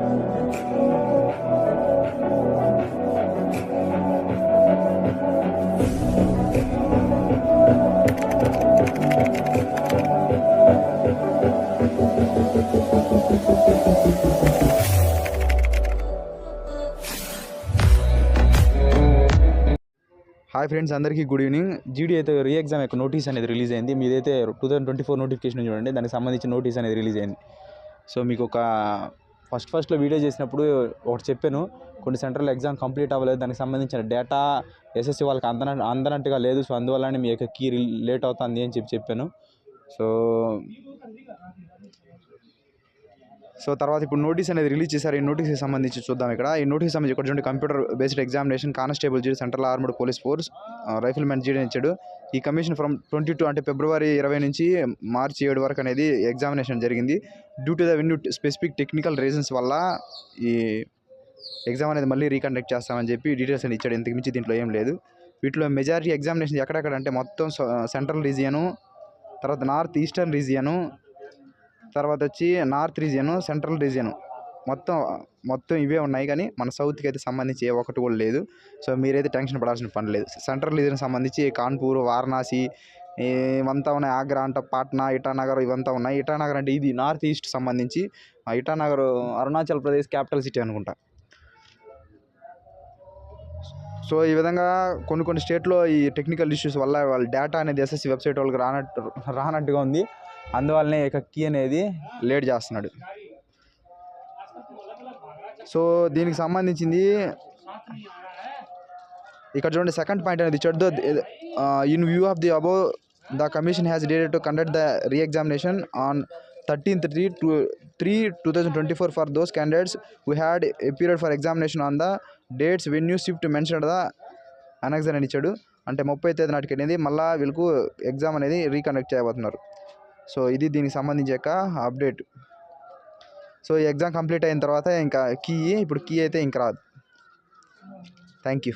Hi friends, అందరికీ good evening. జీడీ అయితే రీ ఎగ్జామ్ యొక్క నోటీస్ అనేది రిలీజ్ అయింది. మీదైతే 2024 నోటిఫికేషన్ చూడండి, దానికి సంబంధించిన నోటీస్ అనేది రిలీజ్ అయింది. సో మీకు ఒక ఫస్ట్లో వీడియో చేసినప్పుడు ఒకటి చెప్పాను, కొన్ని సెంట్రల్ ఎగ్జామ్ కంప్లీట్ అవ్వలేదు, దానికి సంబంధించిన డేటా ఎస్ఎస్సి వాళ్ళకి అందనట్టుగా లేదు. సో అందువల్లనే మీ యొక్క కీ లేట్ అవుతుంది అని చెప్పాను. సో తర్వాత ఇప్పుడు నోటీస్ అనేది రిలీజ్ చేశారు. ఈ నోటీస్కి సంబంధించి చూద్దాం. ఈ నోటీస్ సంబంధించి ఇక్కడ చూడండి, కంప్యూటర్ బేస్డ్ ఎగ్జామినేషన్ కానిస్టేబుల్ జీడీ, central armed police force, riflemen జీడీ ఇచ్చాడు. ఈ కమిషన్ ఫ్రమ్ 22 అంటే ఫిబ్రవరి 20 నుంచి మార్చి 7 వరకు అనేది ఎగ్జామినేషన్ జరిగింది. Due to the venue specific technical reasons వల్ల ఈ ఎగ్జామ్ అనేది మళ్ళీ రీకండక్ట్ చేస్తామని చెప్పి డీటెయిల్స్ అని ఇచ్చాడు. ఇంతకు మించి దీంట్లో ఏం లేదు. వీటిలో మెజారిటీ ఎగ్జామినేషన్ ఎక్కడెక్కడ అంటే మొత్తం సెంట్రల్ రీజియను, తర్వాత నార్త్ ఈస్టర్న్ రీజియను, తర్వాత వచ్చి నార్త్ రీజియను, సెంట్రల్ రీజియను, మొత్తం ఇవే ఉన్నాయి. కానీ మన సౌత్కి అయితే సంబంధించి ఏ ఒక్కటి కూడా లేదు. సో మీరైతే టెన్షన్ పడాల్సిన పని లేదు. సెంట్రల్ రీజియన్ సంబంధించి కాన్పూర్, వారణాసి ఇవంతా ఉన్నాయి. ఆగ్రా అంట, పాట్నా, ఇటానగర్ ఇవంతా ఉన్నాయి. ఇటానగర్ అంటే ఇది నార్త్ ఈస్ట్ సంబంధించి. ఇటానగర్ అరుణాచల్ ప్రదేశ్ క్యాపిటల్ సిటీ అనుకుంటా. సో ఈ విధంగా కొన్ని స్టేట్లో ఈ టెక్నికల్ ఇష్యూస్ వల్ల వాళ్ళ డేటా అనేది ఎస్ఎస్సి వెబ్సైట్ వాళ్ళకి రానట్టుగా ఉంది. అందువల్లనే ఇక కీ అనేది లేట్ చేస్తున్నాడు. సో దీనికి సంబంధించింది ఇక్కడ చూడండి, సెకండ్ పాయింట్ అనేది ఇచ్చాడు. In view of the above the commission has dated to conduct the re examination on 13/3/2024 for those candidates who had appeared for examination on the dates venue shift mentioned the annexure అని ఇచ్చాడు. అంటే 30 తేదీ నాటికి అనేది మళ్ళీ వీళ్ళకు exam అనేది reconduct చేయబోతున్నారు. సో ఇది దీనికి సంబంధించి యొక్క అప్డేట్. సో ఈ ఎగ్జామ్ కంప్లీట్ అయిన తర్వాత ఇంకా ఇప్పుడు కీ అయితే ఇంకా రాదు. Thank you.